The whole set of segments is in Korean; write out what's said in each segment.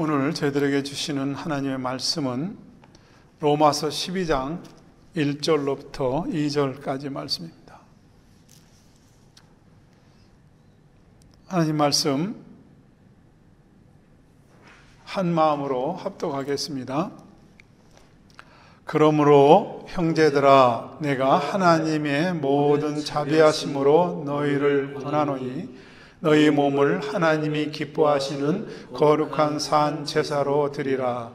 오늘 저희들에게 주시는 하나님의 말씀은 로마서 12장 1절로부터 2절까지 말씀입니다. 하나님 말씀 한 마음으로 합독하겠습니다. 그러므로 형제들아, 내가 하나님의 모든 자비하심으로 너희를 권하노니 너희 몸을 하나님이 기뻐하시는 거룩한 산 제사로 드리라.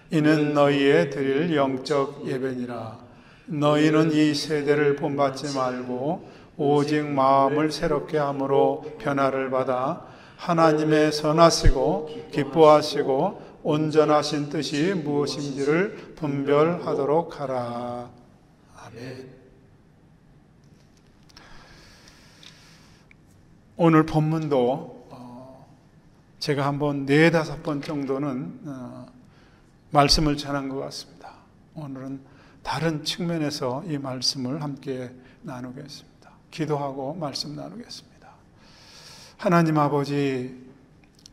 이는 너희의 드릴 영적 예배니라. 너희는 이 세대를 본받지 말고 오직 마음을 새롭게 함으로 변화를 받아 하나님의 선하시고 기뻐하시고 온전하신 뜻이 무엇인지를 분별하도록 하라. 아멘. 오늘 본문도 제가 한번 4-5번 정도는 말씀을 전한 것 같습니다. 오늘은 다른 측면에서 이 말씀을 함께 나누겠습니다. 기도하고 말씀 나누겠습니다. 하나님 아버지,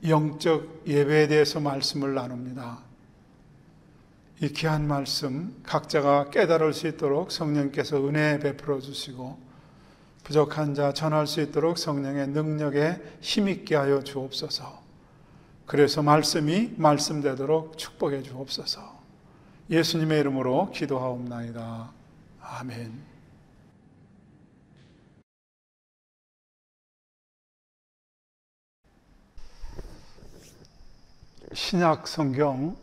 영적 예배에 대해서 말씀을 나눕니다. 이 귀한 말씀 각자가 깨달을 수 있도록 성령께서 은혜 베풀어 주시고 부족한 자 전할 수 있도록 성령의 능력에 힘있게 하여 주옵소서. 그래서 말씀이 말씀되도록 축복해 주옵소서. 예수님의 이름으로 기도하옵나이다. 아멘. 신약 성경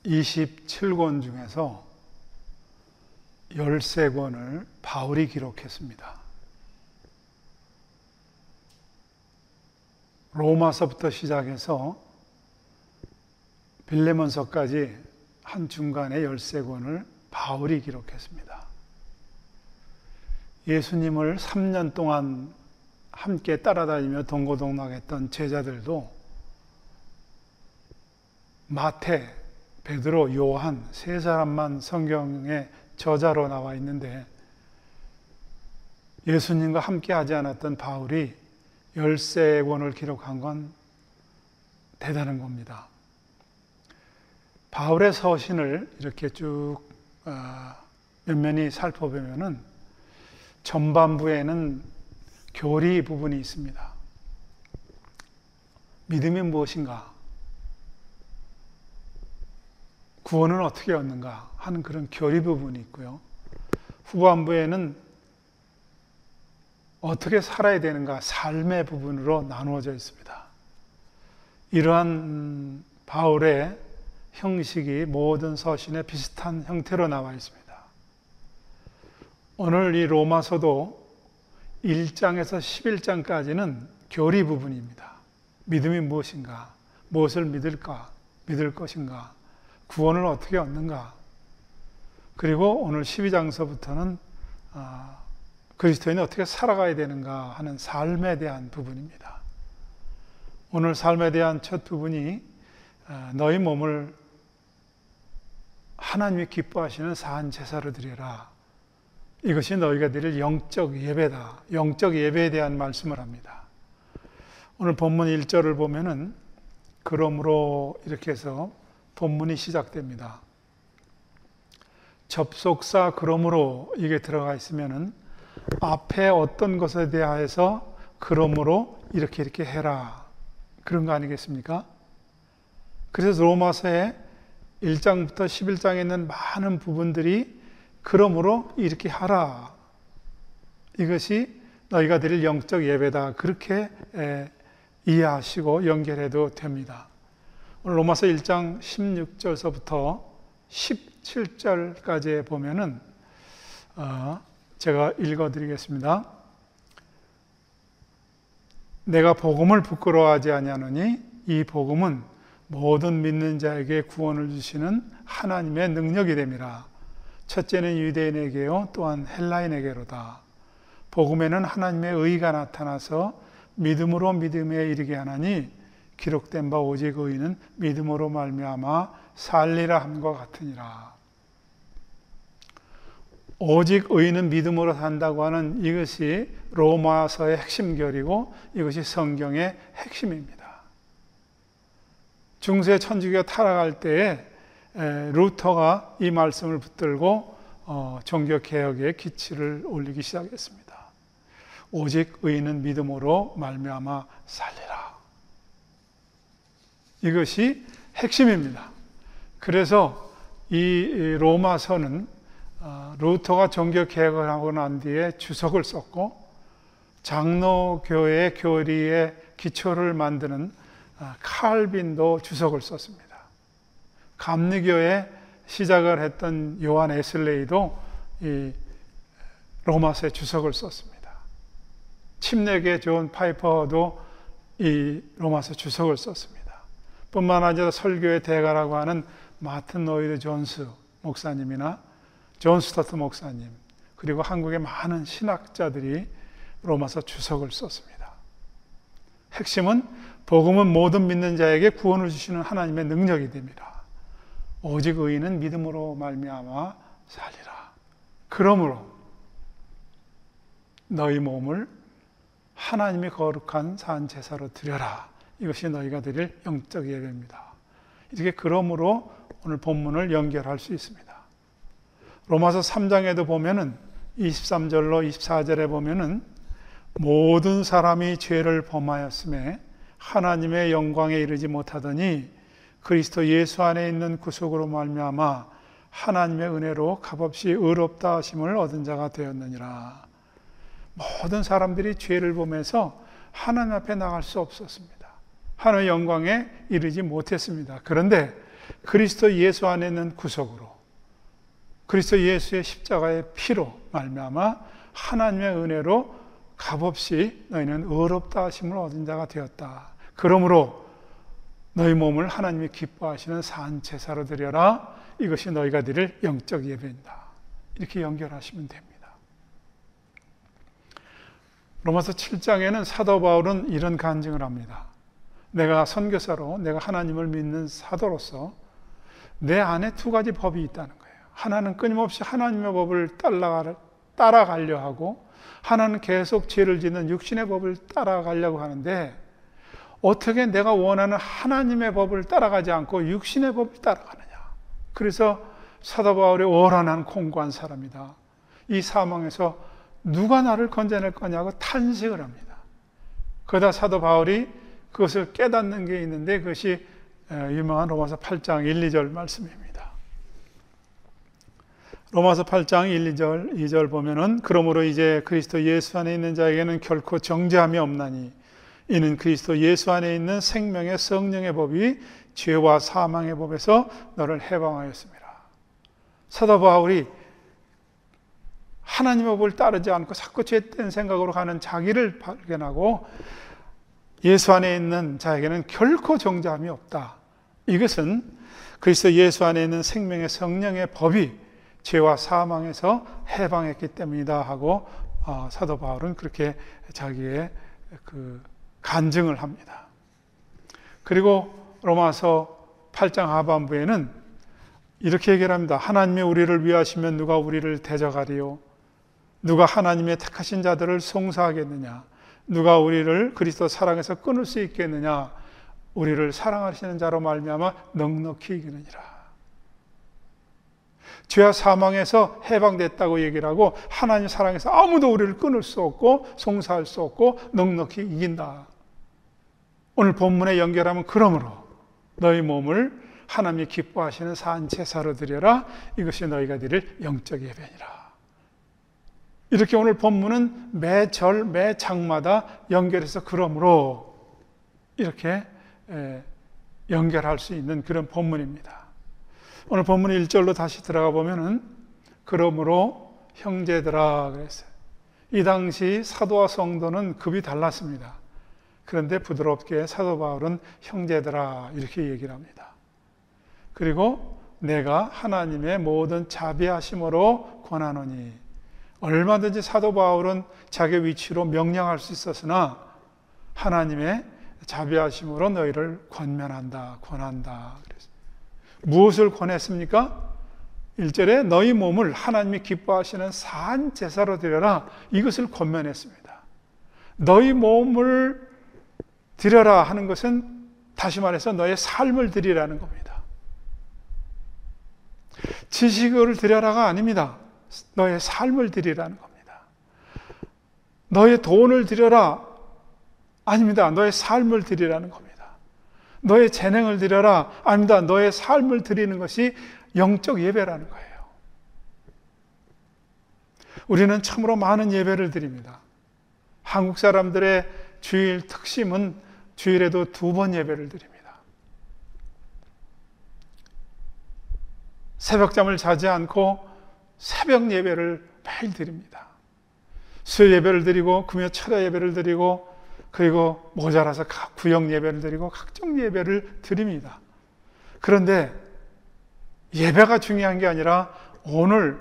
27권 중에서 13권을 바울이 기록했습니다. 로마서부터 시작해서 빌레몬서까지 한 중간에 13권을 바울이 기록했습니다. 예수님을 3년 동안 함께 따라다니며 동고동락했던 제자들도 마태, 베드로, 요한 3사람만 성경의 저자로 나와 있는데 예수님과 함께 하지 않았던 바울이 13권을 기록한 건 대단한 겁니다. 바울의 서신을 이렇게 쭉 면면히 살펴보면은 전반부에는 교리 부분이 있습니다. 믿음이 무엇인가? 구원은 어떻게 얻는가? 하는 그런 교리 부분이 있고요. 후반부에는 어떻게 살아야 되는가? 삶의 부분으로 나누어져 있습니다. 이러한 바울의 형식이 모든 서신에 비슷한 형태로 나와 있습니다. 오늘 이 로마서도 1장에서 11장까지는 교리 부분입니다. 믿음이 무엇인가? 무엇을 믿을까? 믿을 것인가? 구원을 어떻게 얻는가? 그리고 오늘 12장서부터는 그리스도인이 어떻게 살아가야 되는가 하는 삶에 대한 부분입니다. 오늘 삶에 대한 첫 부분이 너희 몸을 하나님이 기뻐하시는 산 제사로 드리라. 이것이 너희가 드릴 영적 예배다. 영적 예배에 대한 말씀을 합니다. 오늘 본문 1절을 보면은 그러므로 이렇게 해서 본문이 시작됩니다. 접속사 그러므로 이게 들어가 있으면은 앞에 어떤 것에 대하여서 그러므로 이렇게 해라. 그런 거 아니겠습니까? 그래서 로마서의 1장부터 11장에 있는 많은 부분들이 그러므로 이렇게 하라. 이것이 너희가 드릴 영적 예배다. 그렇게 이해하시고 연결해도 됩니다. 오늘 로마서 1장 16절서부터 17절까지 보면은 제가 읽어드리겠습니다. 내가 복음을 부끄러워하지 아니하노니 이 복음은 모든 믿는 자에게 구원을 주시는 하나님의 능력이 됨이라. 첫째는 유대인에게요 또한 헬라인에게로다. 복음에는 하나님의 의가 나타나서 믿음으로 믿음에 이르게 하나니 기록된 바 오직 의인은 믿음으로 말미암아 살리라 함과 같으니라. 오직 의인은 믿음으로 산다고 하는 이것이 로마서의 핵심 결이고 이것이 성경의 핵심입니다. 중세 천주교가 타락할 때에 루터가 이 말씀을 붙들고 종교개혁의 기치를 올리기 시작했습니다. 오직 의인은 믿음으로 말미암아 살리라. 이것이 핵심입니다. 그래서 이 로마서는 루터가 종교개혁을 하고 난 뒤에 주석을 썼고, 장로교의 교리의 기초를 만드는 칼빈도 주석을 썼습니다. 감리교의 시작을 했던 요한 에슬레이도 이 로마서에 주석을 썼습니다. 침례계 존 파이퍼도 이 로마서 주석을 썼습니다. 뿐만 아니라 설교의 대가라고 하는 마틴 로이드 존스 목사님이나 존 스토트 목사님, 그리고 한국의 많은 신학자들이 로마서 주석을 썼습니다. 핵심은 복음은 모든 믿는 자에게 구원을 주시는 하나님의 능력이 됩니다. 오직 의인은 믿음으로 말미암아 살리라. 그러므로 너희 몸을 하나님이 거룩한 산 제사로 드려라. 이것이 너희가 드릴 영적 예배입니다. 이렇게 그러므로 오늘 본문을 연결할 수 있습니다. 로마서 3장에도 보면은 23절로 24절에 보면은 모든 사람이 죄를 범하였음에 하나님의 영광에 이르지 못하더니 그리스도 예수 안에 있는 구속으로 말미암아 하나님의 은혜로 값없이 의롭다 하심을 얻은 자가 되었느니라. 모든 사람들이 죄를 범해서 하나님 앞에 나갈 수 없었습니다. 하나님의 영광에 이르지 못했습니다. 그런데 그리스도 예수 안에 있는 구속으로, 그리스도 예수의 십자가의 피로 말미암아 하나님의 은혜로 값없이 너희는 의롭다 하심을 얻은 자가 되었다. 그러므로 너희 몸을 하나님이 기뻐하시는 산 제사로 드려라. 이것이 너희가 드릴 영적 예배입니다. 이렇게 연결하시면 됩니다. 로마서 7장에는 사도 바울은 이런 간증을 합니다. 내가 선교사로, 내가 하나님을 믿는 사도로서 내 안에 두 가지 법이 있다는 거예요. 하나는 끊임없이 하나님의 법을 따라가려 하고, 하나는 계속 죄를 짓는 육신의 법을 따라가려고 하는데, 어떻게 내가 원하는 하나님의 법을 따라가지 않고 육신의 법을 따라가느냐. 그래서 사도 바울이 오란한 공고한 사람이다. 이 사망에서 누가 나를 건져낼 거냐고 탄식을 합니다. 그러다 사도 바울이 그것을 깨닫는 게 있는데, 그것이 유명한 로마서 8장 1, 2절 말씀입니다. 로마서 8장 1, 2절 보면은 그러므로 이제 그리스도 예수 안에 있는 자에게는 결코 정죄함이 없나니 이는 그리스도 예수 안에 있는 생명의 성령의 법이 죄와 사망의 법에서 너를 해방하였습니다. 사도 바울이 하나님의 법을 따르지 않고 자꾸 죄된 생각으로 가는 자기를 발견하고 예수 안에 있는 자에게는 결코 정죄함이 없다. 이것은 그리스도 예수 안에 있는 생명의 성령의 법이 죄와 사망에서 해방했기 때문이다 하고 사도 바울은 그렇게 자기의 그 간증을 합니다. 그리고 로마서 8장 하반부에는 이렇게 얘기를 합니다. 하나님이 우리를 위하시면 누가 우리를 대적하리요? 누가 하나님의 택하신 자들을 송사하겠느냐? 누가 우리를 그리스도 사랑에서 끊을 수 있겠느냐? 우리를 사랑하시는 자로 말미암아 넉넉히 이기느니라. 죄와 사망에서 해방됐다고 얘기를 하고, 하나님 사랑에서 아무도 우리를 끊을 수 없고 송사할 수 없고 넉넉히 이긴다. 오늘 본문에 연결하면 그러므로 너희 몸을 하나님이 기뻐하시는 산 제사로 드려라. 이것이 너희가 드릴 영적 예배니라. 이렇게 오늘 본문은 매 절, 매 장마다 연결해서 그러므로 이렇게 연결할 수 있는 그런 본문입니다. 오늘 본문 1절로 다시 들어가 보면은 그러므로 형제들아 그랬어요. 이 당시 사도와 성도는 급이 달랐습니다. 그런데 부드럽게 사도 바울은 형제들아 이렇게 얘기를 합니다. 그리고 내가 하나님의 모든 자비하심으로 권하노니, 얼마든지 사도 바울은 자기 위치로 명령할 수 있었으나 하나님의 자비하심으로 너희를 권면한다, 권한다. 그래서 무엇을 권했습니까? 1절에 너희 몸을 하나님이 기뻐하시는 산 제사로 드려라. 이것을 권면했습니다. 너희 몸을 드려라 하는 것은 다시 말해서 너의 삶을 드리라는 겁니다. 지식을 드려라가 아닙니다. 너의 삶을 드리라는 겁니다. 너의 돈을 드려라 아닙니다. 너의 삶을 드리라는 겁니다. 너의 재능을 드려라 아닙니다. 너의 삶을 드리는 것이 영적 예배라는 거예요. 우리는 참으로 많은 예배를 드립니다. 한국 사람들의 주일 특심은 주일에도 2번 예배를 드립니다. 새벽잠을 자지 않고 새벽 예배를 매일 드립니다. 수요 예배를 드리고 금요 철야 예배를 드리고 그리고 모자라서 구역 예배를 드리고 각종 예배를 드립니다. 그런데 예배가 중요한 게 아니라 오늘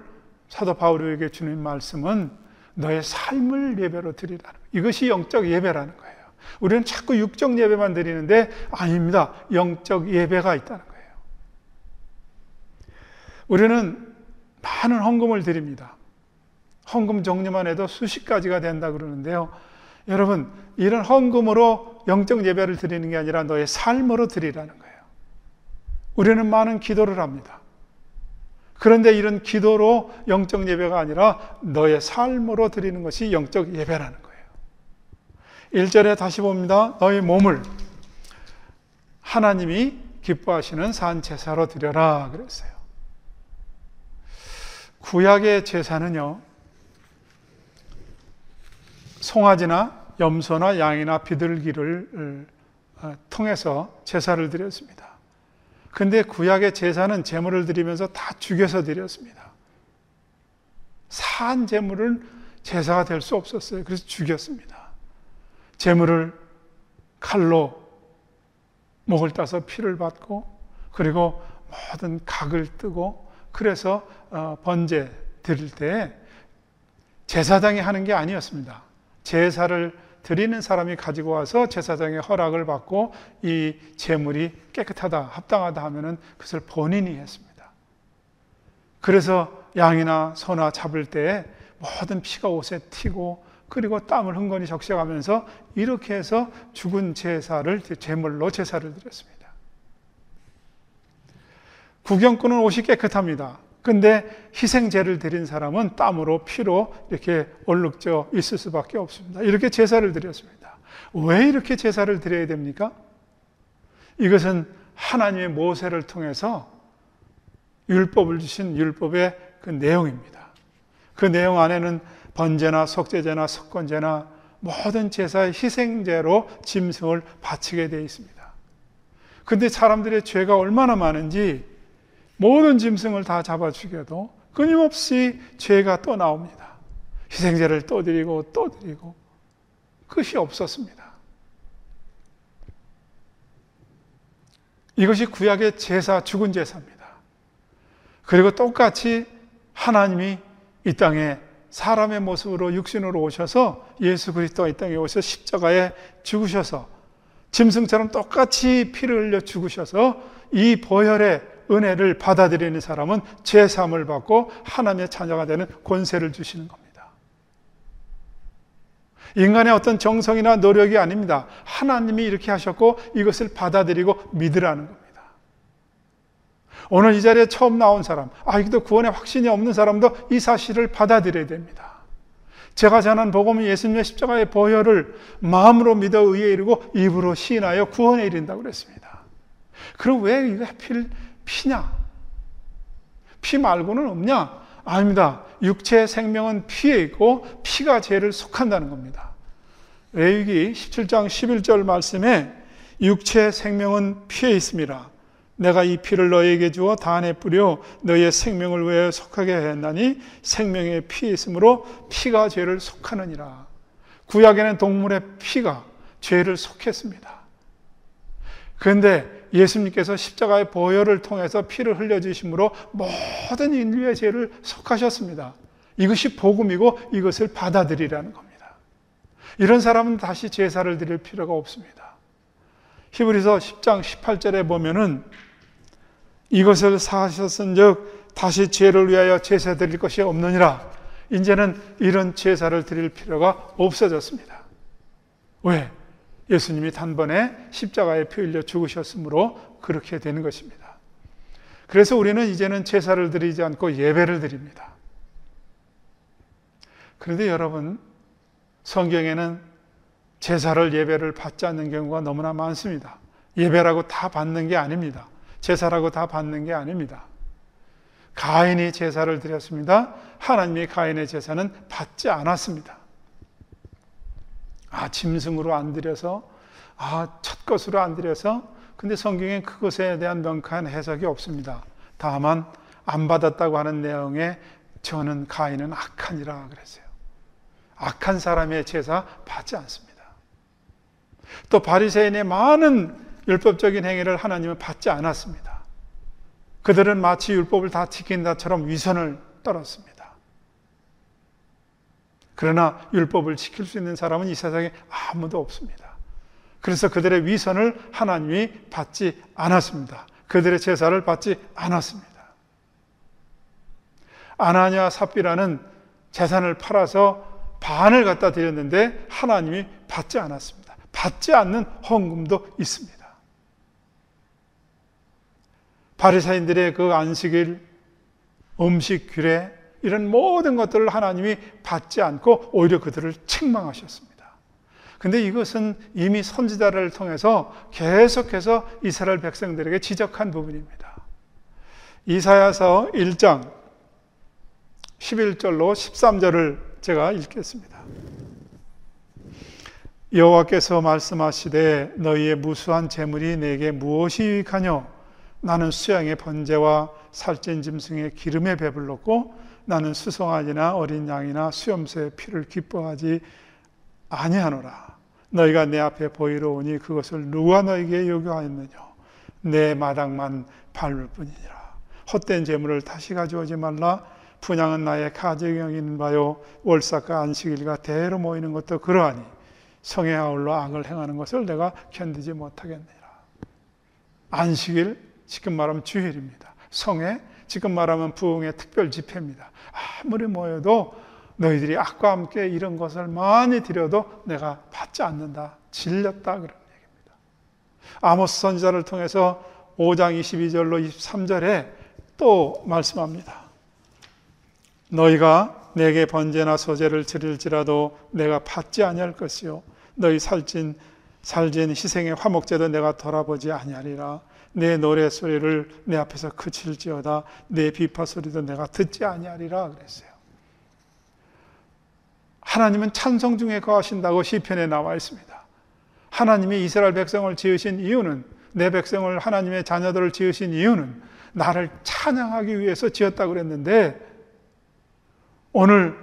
사도 바울에게 주는 말씀은 너의 삶을 예배로 드리라는 거예요. 이것이 영적 예배라는 거예요. 우리는 자꾸 육적 예배만 드리는데 아닙니다. 영적 예배가 있다는 거예요. 우리는 많은 헌금을 드립니다. 헌금 종류만 해도 수십 가지가 된다 그러는데요. 여러분, 이런 헌금으로 영적 예배를 드리는 게 아니라 너의 삶으로 드리라는 거예요. 우리는 많은 기도를 합니다. 그런데 이런 기도로 영적 예배가 아니라 너의 삶으로 드리는 것이 영적 예배라는 거예요. 1절에 다시 봅니다. 너희 몸을 하나님이 기뻐하시는 산 제사로 드려라 그랬어요. 구약의 제사는요, 송아지나 염소나 양이나 비둘기를 통해서 제사를 드렸습니다. 근데 구약의 제사는 제물을 드리면서 다 죽여서 드렸습니다. 산 제물은 제사가 될 수 없었어요. 그래서 죽였습니다. 제물을 칼로 목을 따서 피를 받고 그리고 모든 각을 뜨고 그래서 번제 드릴 때 제사장이 하는 게 아니었습니다. 제사를 드리는 사람이 가지고 와서 제사장의 허락을 받고 이 제물이 깨끗하다, 합당하다 하면은 그것을 본인이 했습니다. 그래서 양이나 소나 잡을 때 모든 피가 옷에 튀고 그리고 땀을 흥건히 적셔가면서 이렇게 해서 죽은 제물로 제사를 드렸습니다. 구경꾼은 옷이 깨끗합니다. 근데 희생제를 드린 사람은 땀으로 피로 이렇게 얼룩져 있을 수밖에 없습니다. 이렇게 제사를 드렸습니다. 왜 이렇게 제사를 드려야 됩니까? 이것은 하나님의 모세를 통해서 율법을 주신 율법의 그 내용입니다. 그 내용 안에는 번제나 속죄제나 석권제나 모든 제사의 희생제로 짐승을 바치게 되어 있습니다. 근데 사람들의 죄가 얼마나 많은지 모든 짐승을 다 잡아 죽여도 끊임없이 죄가 또 나옵니다. 희생제를 또 드리고 또 드리고 끝이 없었습니다. 이것이 구약의 제사, 죽은 제사입니다. 그리고 똑같이 하나님이 이 땅에 사람의 모습으로 육신으로 오셔서 예수 그리스도가 이 땅에 오셔서 십자가에 죽으셔서 짐승처럼 똑같이 피를 흘려 죽으셔서 이 보혈의 은혜를 받아들이는 사람은 제사함을 받고 하나님의 자녀가 되는 권세를 주시는 겁니다. 인간의 어떤 정성이나 노력이 아닙니다. 하나님이 이렇게 하셨고 이것을 받아들이고 믿으라는 겁니다. 오늘 이 자리에 처음 나온 사람, 아직도 구원에 확신이 없는 사람도 이 사실을 받아들여야 됩니다. 제가 전한 복음은 예수님의 십자가의 보혈을 마음으로 믿어 의에 이르고 입으로 시인하여 구원에 이른다고 그랬습니다. 그럼 왜 이거 하필 피냐? 피 말고는 없냐? 아닙니다. 육체의 생명은 피에 있고 피가 죄를 속한다는 겁니다. 레위기 17장 11절 말씀에 육체의 생명은 피에 있습니다. 내가 이 피를 너에게 주어 단에 뿌려 너의 생명을 위하여 속하게 했나니 생명의 피에 있으므로 피가 죄를 속하느니라. 구약에는 동물의 피가 죄를 속했습니다. 그런데 예수님께서 십자가의 보혈을 통해서 피를 흘려주심으로 모든 인류의 죄를 속하셨습니다. 이것이 복음이고 이것을 받아들이라는 겁니다. 이런 사람은 다시 제사를 드릴 필요가 없습니다. 히브리서 10장 18절에 보면은 이것을 사하셨은즉 다시 죄를 위하여 제사 드릴 것이 없느니라. 이제는 이런 제사를 드릴 필요가 없어졌습니다. 왜? 예수님이 단번에 십자가에 피 흘려 죽으셨으므로 그렇게 되는 것입니다. 그래서 우리는 이제는 제사를 드리지 않고 예배를 드립니다. 그런데 여러분, 성경에는 제사를 예배를 받지 않는 경우가 너무나 많습니다. 예배라고 다 받는 게 아닙니다. 제사라고 다 받는 게 아닙니다. 가인이 제사를 드렸습니다. 하나님이 가인의 제사는 받지 않았습니다. 짐승으로 안 드려서, 첫 것으로 안 드려서, 근데 성경에 그것에 대한 명확한 해석이 없습니다. 다만 안 받았다고 하는 내용에 저는 가인은 악하니라 그랬어요. 악한 사람의 제사 받지 않습니다. 또 바리새인의 많은 율법적인 행위를 하나님은 받지 않았습니다. 그들은 마치 율법을 다 지킨다처럼 위선을 떨었습니다. 그러나 율법을 지킬 수 있는 사람은 이 세상에 아무도 없습니다. 그래서 그들의 위선을 하나님이 받지 않았습니다. 그들의 제사를 받지 않았습니다. 아나니아 삽비라는 재산을 팔아서 반을 갖다 드렸는데 하나님이 받지 않았습니다. 받지 않는 헌금도 있습니다. 바리새인들의 그 안식일, 음식 규례, 이런 모든 것들을 하나님이 받지 않고 오히려 그들을 책망하셨습니다. 근데 이것은 이미 선지자를 통해서 계속해서 이스라엘 백성들에게 지적한 부분입니다. 이사야서 1장 11절로 13절을 제가 읽겠습니다. 여호와께서 말씀하시되 너희의 무수한 재물이 내게 무엇이 유익하뇨? 나는 수양의 번제와 살찐 짐승의 기름에 배불렀고 나는 수송아지나 어린 양이나 수염소의 피를 기뻐하지 아니하노라. 너희가 내 앞에 보이러 오니 그것을 누가 너희에게 요구하였느냐? 내 마당만 밟을 뿐이니라. 헛된 재물을 다시 가져오지 말라. 분향은 나의 가증이 여기는 바요 월삭과 안식일과 대로 모이는 것도 그러하니 성에 아울러 악을 행하는 것을 내가 견디지 못하겠느니라. 안식일, 지금 말하면 주일입니다. 성회, 지금 말하면 부흥의 특별 집회입니다. 아무리 모여도 너희들이 악과 함께 이런 것을 많이 드려도 내가 받지 않는다. 질렸다. 그런 얘기입니다. 아모스 선지자를 통해서 5장 22절로 23절에 또 말씀합니다. 너희가 내게 번제나 소제를 드릴지라도 내가 받지 아니할 것이요 너희 살찐 희생의 화목제도 내가 돌아보지 아니하리라. 내 노래소리를 내 앞에서 그칠지어다 내 비파소리도 내가 듣지 아니하리라 그랬어요. 하나님은 찬송 중에 거하신다고 시편에 나와 있습니다. 하나님이 이스라엘 백성을 지으신 이유는, 내 백성을, 하나님의 자녀들을 지으신 이유는 나를 찬양하기 위해서 지었다고 그랬는데 오늘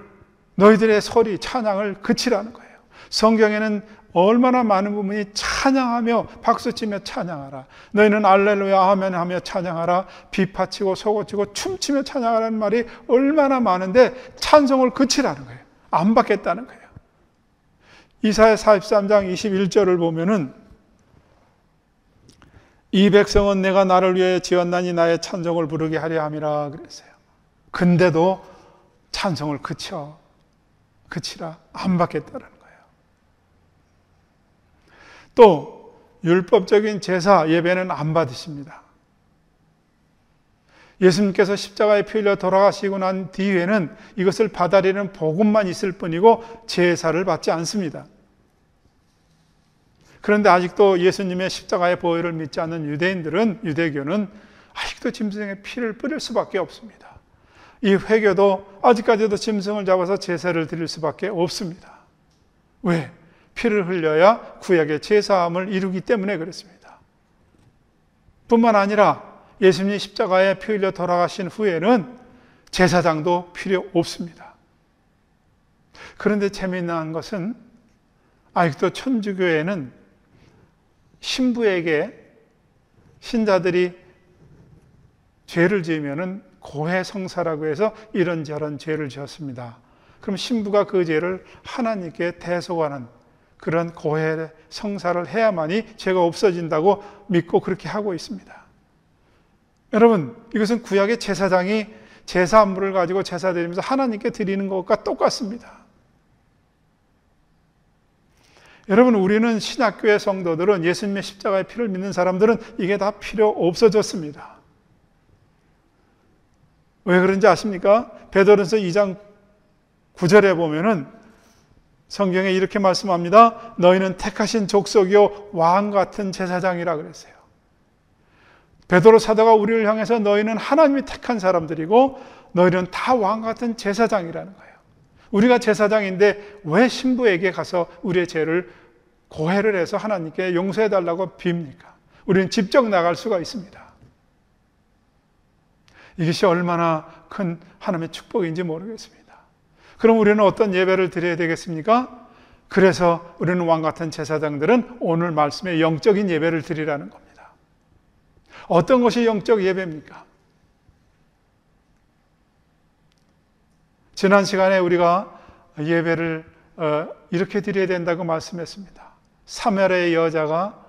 너희들의 소리, 찬양을 그치라는 거예요. 성경에는 얼마나 많은 부분이 찬양하며 박수치며 찬양하라. 너희는 알렐루야 아멘 하며 찬양하라. 비파치고 소고치고 춤추며 찬양하라는 말이 얼마나 많은데 찬송을 그치라는 거예요. 안 받겠다는 거예요. 이사야 43장 21절을 보면은 이 백성은 내가 나를 위해 지었나니 나의 찬송을 부르게 하려 함이라 그랬어요. 근데도 찬송을 그치라. 안 받겠다는 거예요. 또 율법적인 제사 예배는 안 받으십니다. 예수님께서 십자가에 피 흘려 돌아가시고 난 뒤에는 이것을 받아들이는 복음만 있을 뿐이고 제사를 받지 않습니다. 그런데 아직도 예수님의 십자가의 보혈을 믿지 않는 유대교는 아직도 짐승의 피를 뿌릴 수밖에 없습니다. 이 회교도 아직까지도 짐승을 잡아서 제사를 드릴 수밖에 없습니다. 왜? 피를 흘려야 구약의 제사함을 이루기 때문에 그렇습니다. 뿐만 아니라 예수님이 십자가에 피 흘려 돌아가신 후에는 제사장도 필요 없습니다. 그런데 재미난 것은 아직도 천주교에는 신부에게 신자들이 죄를 지으면은 고해성사라고 해서 이런저런 죄를 지었습니다. 그럼 신부가 그 죄를 하나님께 대속하는 그런 고해 성사를 해야만이 죄가 없어진다고 믿고 그렇게 하고 있습니다. 여러분, 이것은 구약의 제사장이 제사물을 가지고 제사 드리면서 하나님께 드리는 것과 똑같습니다. 여러분, 우리는 신약교회 성도들은, 예수님의 십자가의 피를 믿는 사람들은 이게 다 필요 없어졌습니다. 왜 그런지 아십니까? 베드로전서 2장 9절에 보면은 성경에 이렇게 말씀합니다. 너희는 택하신 족속이요 왕 같은 제사장이라 그랬어요. 베드로 사도가 우리를 향해서 너희는 하나님이 택한 사람들이고 너희는 다 왕 같은 제사장이라는 거예요. 우리가 제사장인데 왜 신부에게 가서 우리의 죄를 고해를 해서 하나님께 용서해 달라고 빕니까? 우리는 직접 나갈 수가 있습니다. 이것이 얼마나 큰 하나님의 축복인지 모르겠습니다. 그럼 우리는 어떤 예배를 드려야 되겠습니까? 그래서 우리는 왕 같은 제사장들은 오늘 말씀에 영적인 예배를 드리라는 겁니다. 어떤 것이 영적 예배입니까? 지난 시간에 우리가 예배를 이렇게 드려야 된다고 말씀했습니다. 사마리아의 여자가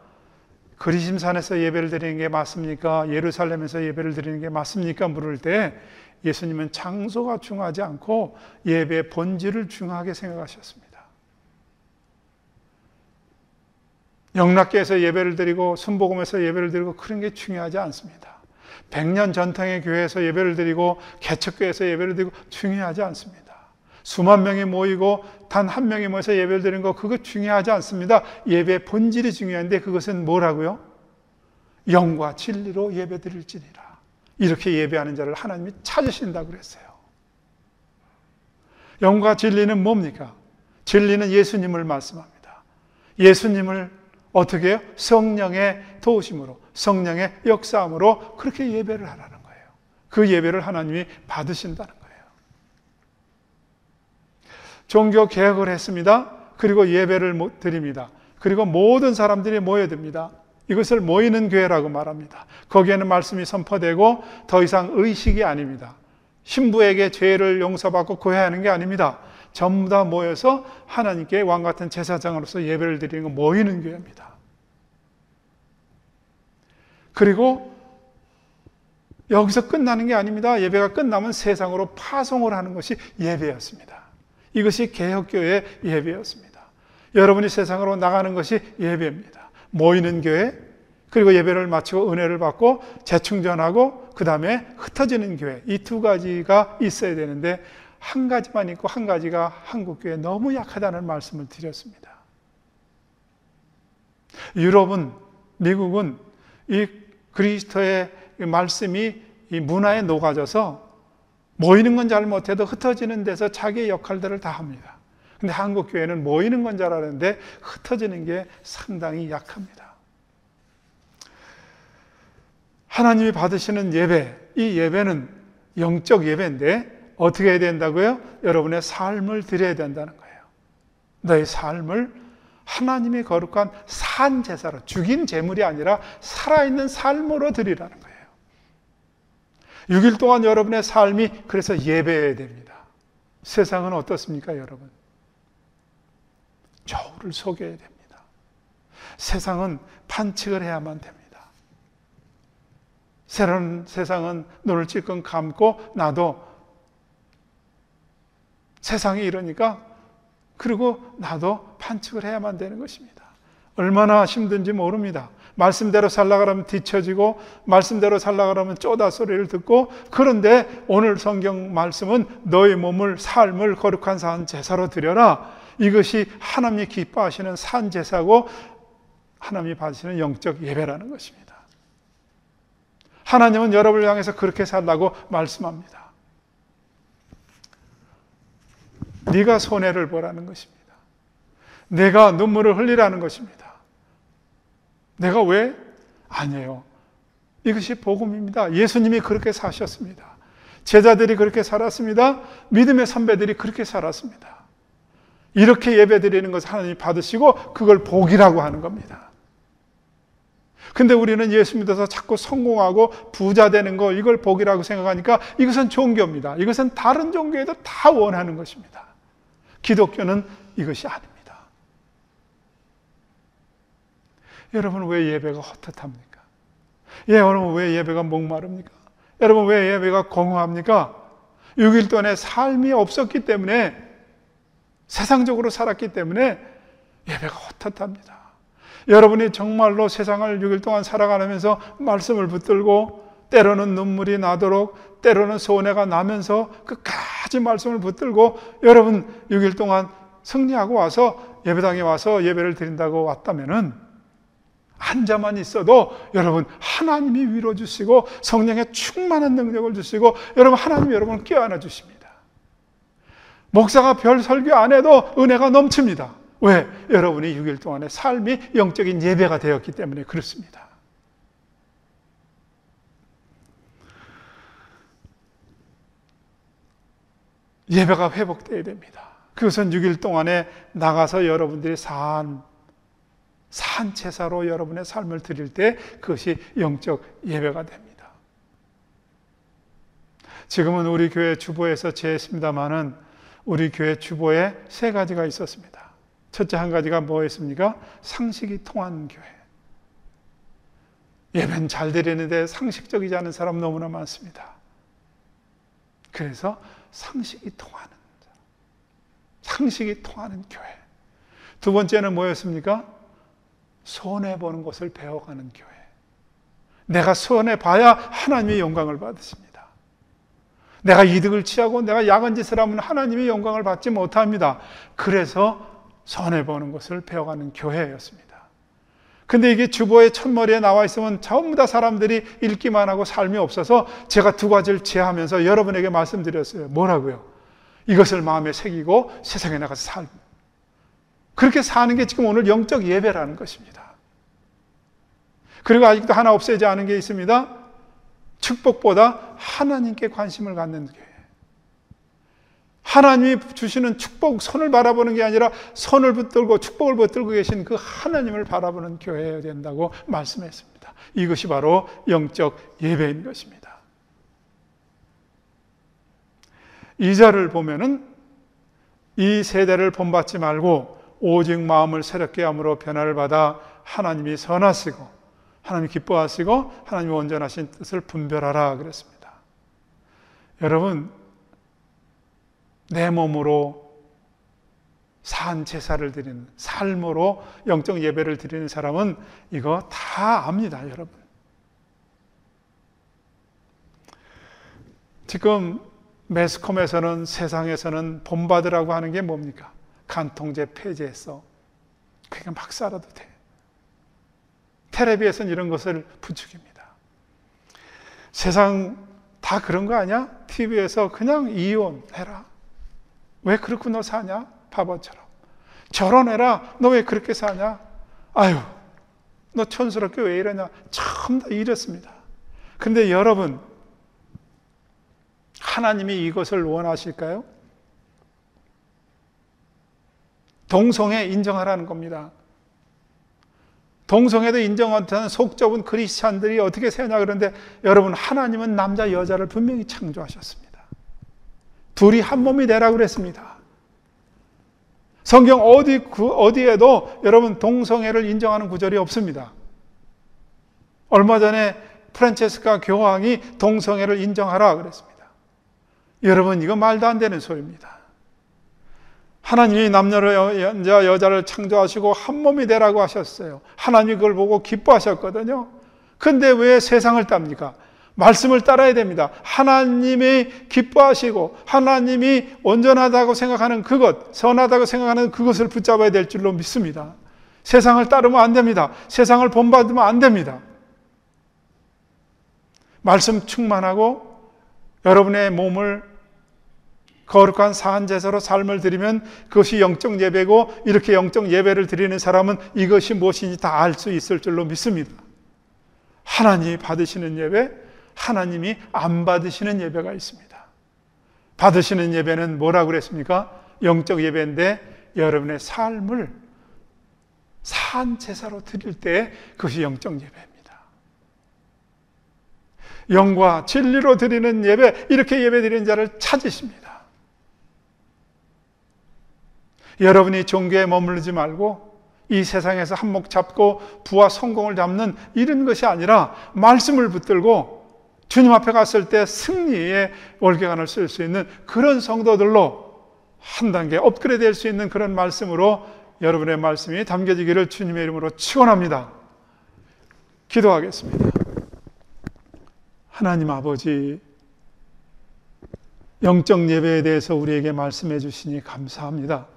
그리심산에서 예배를 드리는 게 맞습니까? 예루살렘에서 예배를 드리는 게 맞습니까? 물을 때 예수님은 장소가 중요하지 않고 예배의 본질을 중요하게 생각하셨습니다. 영락교에서 예배를 드리고 순복음에서 예배를 드리고 그런 게 중요하지 않습니다. 100년 전통의 교회에서 예배를 드리고 개척교회에서 예배를 드리고 중요하지 않습니다. 수만 명이 모이고 단 한 명이 모여서 예배를 드리는 거 그거 중요하지 않습니다. 예배의 본질이 중요한데 그것은 뭐라고요? 영과 진리로 예배 드릴지니라. 이렇게 예배하는 자를 하나님이 찾으신다고 그랬어요. 영과 진리는 뭡니까? 진리는 예수님을 말씀합니다. 예수님을 어떻게 해요? 성령의 도우심으로, 성령의 역사함으로 그렇게 예배를 하라는 거예요. 그 예배를 하나님이 받으신다는 거예요. 종교 개혁을 했습니다. 그리고 예배를 드립니다. 그리고 모든 사람들이 모여듭니다. 이것을 모이는 교회라고 말합니다. 거기에는 말씀이 선포되고 더 이상 의식이 아닙니다. 신부에게 죄를 용서받고 구해하는 게 아닙니다. 전부 다 모여서 하나님께 왕 같은 제사장으로서 예배를 드리는 거 모이는 교회입니다. 그리고 여기서 끝나는 게 아닙니다. 예배가 끝나면 세상으로 파송을 하는 것이 예배였습니다. 이것이 개혁교회의 예배였습니다. 여러분이 세상으로 나가는 것이 예배입니다. 모이는 교회, 그리고 예배를 마치고 은혜를 받고 재충전하고 그 다음에 흩어지는 교회, 이 두 가지가 있어야 되는데 한 가지만 있고 한 가지가 한국교회에 너무 약하다는 말씀을 드렸습니다. 유럽은, 미국은 이 그리스도의 말씀이 이 문화에 녹아져서 모이는 건 잘 못해도 흩어지는 데서 자기의 역할들을 다 합니다. 근데 한국 교회는 모이는 건 잘 아는데 흩어지는 게 상당히 약합니다. 하나님이 받으시는 예배, 이 예배는 영적 예배인데 어떻게 해야 된다고요? 여러분의 삶을 드려야 된다는 거예요. 너의 삶을 하나님의 거룩한 산 제사로, 죽인 제물이 아니라 살아있는 삶으로 드리라는 거예요. 6일 동안 여러분의 삶이 그래서 예배해야 됩니다. 세상은 어떻습니까, 여러분? 저울을 속여야 됩니다. 세상은 판칙을 해야만 됩니다. 새로운 세상은 눈을 찔끔 감고 나도 세상이 이러니까 그리고 나도 판칙을 해야만 되는 것입니다. 얼마나 힘든지 모릅니다. 말씀대로 살려고 하면 뒤처지고 말씀대로 살려고 하면 쪼다 소리를 듣고, 그런데 오늘 성경 말씀은 너의 몸을, 삶을 거룩한 산 제사로 드려라. 이것이 하나님이 기뻐하시는 산 제사고 하나님이 받으시는 영적 예배라는 것입니다. 하나님은 여러분을 향해서 그렇게 살라고 말씀합니다. 네가 손해를 보라는 것입니다. 내가 눈물을 흘리라는 것입니다. 내가 왜? 아니에요. 이것이 복음입니다. 예수님이 그렇게 사셨습니다. 제자들이 그렇게 살았습니다. 믿음의 선배들이 그렇게 살았습니다. 이렇게 예배드리는 것을 하나님이 받으시고 그걸 복이라고 하는 겁니다. 근데 우리는 예수 믿어서 자꾸 성공하고 부자 되는 거, 이걸 복이라고 생각하니까 이것은 종교입니다. 이것은 다른 종교에도 다 원하는 것입니다. 기독교는 이것이 아닙니다. 여러분, 왜 예배가 헛헛합니까? 여러분, 왜 예배가 목마릅니까? 여러분, 왜 예배가 공허합니까? 6일 동안의 삶이 없었기 때문에, 세상적으로 살았기 때문에 예배가 헛헛합니다. 여러분이 정말로 세상을 6일 동안 살아가면서 말씀을 붙들고 때로는 눈물이 나도록 때로는 손해가 나면서 끝까지 말씀을 붙들고 여러분 6일 동안 승리하고 와서 예배당에 와서 예배를 드린다고 왔다면은 앉아만 있어도 여러분 하나님이 위로 주시고 성령의 충만한 능력을 주시고 여러분 하나님이 여러분을 껴안아 주십니다. 목사가 별 설교 안 해도 은혜가 넘칩니다. 왜? 여러분이 6일 동안의 삶이 영적인 예배가 되었기 때문에 그렇습니다. 예배가 회복되어야 됩니다. 그것은 6일 동안에 나가서 여러분들이 산제사로 여러분의 삶을 드릴 때 그것이 영적 예배가 됩니다. 지금은 우리 교회 주보에서 제했습니다마는 우리 교회 주보에 3가지가 있었습니다. 첫째 한 가지가 뭐였습니까? 상식이 통한 교회. 예배는 잘 드리는데 상식적이지 않은 사람 너무나 많습니다. 그래서 상식이 통하는 교회. 두 번째는 뭐였습니까? 손해보는 것을 배워가는 교회. 내가 손해봐야 하나님의 영광을 받으십니다. 내가 이득을 취하고 내가 야간 짓을 하면 하나님의 영광을 받지 못합니다. 그래서 손해보는 것을 배워가는 교회였습니다. 근데 이게 주보의 첫머리에 나와 있으면 전부 다 사람들이 읽기만 하고 삶이 없어서 제가 2가지를 제하면서 여러분에게 말씀드렸어요. 뭐라고요? 이것을 마음에 새기고 세상에 나가서 삶. 그렇게 사는 게 지금 오늘 영적 예배라는 것입니다. 그리고 아직도 하나 없애지 않은 게 있습니다. 축복보다 하나님께 관심을 갖는 교회. 하나님이 주시는 축복, 손을 바라보는 게 아니라 손을 붙들고 축복을 붙들고 계신 그 하나님을 바라보는 교회여야 된다고 말씀했습니다. 이것이 바로 영적 예배인 것입니다. 2절을 보면은 이 세대를 본받지 말고 오직 마음을 새롭게 함으로 변화를 받아 하나님이 선하시고 하나님이 기뻐하시고 하나님이 온전하신 뜻을 분별하라 그랬습니다. 여러분, 내 몸으로 산 제사를 드리는 삶으로 영적 예배를 드리는 사람은 이거 다 압니다, 여러분. 지금 매스컴에서는 세상에서는 본받으라고 하는 게 뭡니까? 간통죄 폐지했어. 그러니까 막 살아도 돼. 텔레비에서는 이런 것을 부추깁니다. 세상 다 그런 거 아니야? TV에서 그냥 이혼해라. 왜 그렇게 너 사냐? 바보처럼. 결혼해라. 너 왜 그렇게 사냐? 아유, 너 촌스럽게 왜 이러냐? 전부 다 이렇습니다. 근데 여러분, 하나님이 이것을 원하실까요? 동성애 인정하라는 겁니다. 동성애도 인정하는 속 좁은 크리스찬들이 어떻게 세냐 그런데 여러분, 하나님은 남자 여자를 분명히 창조하셨습니다. 둘이 한 몸이 되라고 그랬습니다. 성경 어디에도 여러분 동성애를 인정하는 구절이 없습니다. 얼마 전에 프란체스카 교황이 동성애를 인정하라 그랬습니다. 여러분, 이거 말도 안 되는 소리입니다. 하나님이 남녀를 여자를 창조하시고 한 몸이 되라고 하셨어요. 하나님이 그걸 보고 기뻐하셨거든요. 근데 왜 세상을 땁니까? 말씀을 따라야 됩니다. 하나님이 기뻐하시고 하나님이 온전하다고 생각하는 그것, 선하다고 생각하는 그것을 붙잡아야 될 줄로 믿습니다. 세상을 따르면 안 됩니다. 세상을 본받으면 안 됩니다. 말씀 충만하고 여러분의 몸을 거룩한 사한제사로 삶을 드리면 그것이 영적 예배고, 이렇게 영적 예배를 드리는 사람은 이것이 무엇인지 다 알 수 있을 줄로 믿습니다. 하나님이 받으시는 예배, 하나님이 안 받으시는 예배가 있습니다. 받으시는 예배는 뭐라고 그랬습니까? 영적 예배인데 여러분의 삶을 사한제사로 드릴 때 그것이 영적 예배입니다. 영과 진리로 드리는 예배, 이렇게 예배 드리는 자를 찾으십니다. 여러분이 종교에 머무르지 말고 이 세상에서 한몫 잡고 부와 성공을 잡는 이런 것이 아니라 말씀을 붙들고 주님 앞에 갔을 때 승리의 월계관을 쓸 수 있는 그런 성도들로 한 단계 업그레이드 될 수 있는 그런 말씀으로 여러분의 말씀이 담겨지기를 주님의 이름으로 축원합니다. 기도하겠습니다. 하나님 아버지, 영적 예배에 대해서 우리에게 말씀해 주시니 감사합니다.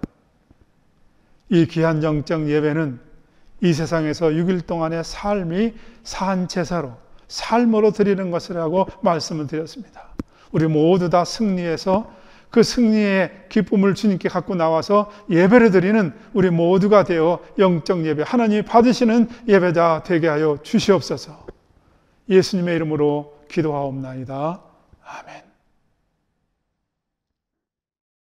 이 귀한 영적 예배는 이 세상에서 6일 동안의 삶이 산 제사로, 삶으로 드리는 것이라고 말씀을 드렸습니다. 우리 모두 다 승리해서 그 승리의 기쁨을 주님께 갖고 나와서 예배를 드리는 우리 모두가 되어 영적 예배, 하나님이 받으시는 예배자 되게 하여 주시옵소서. 예수님의 이름으로 기도하옵나이다. 아멘.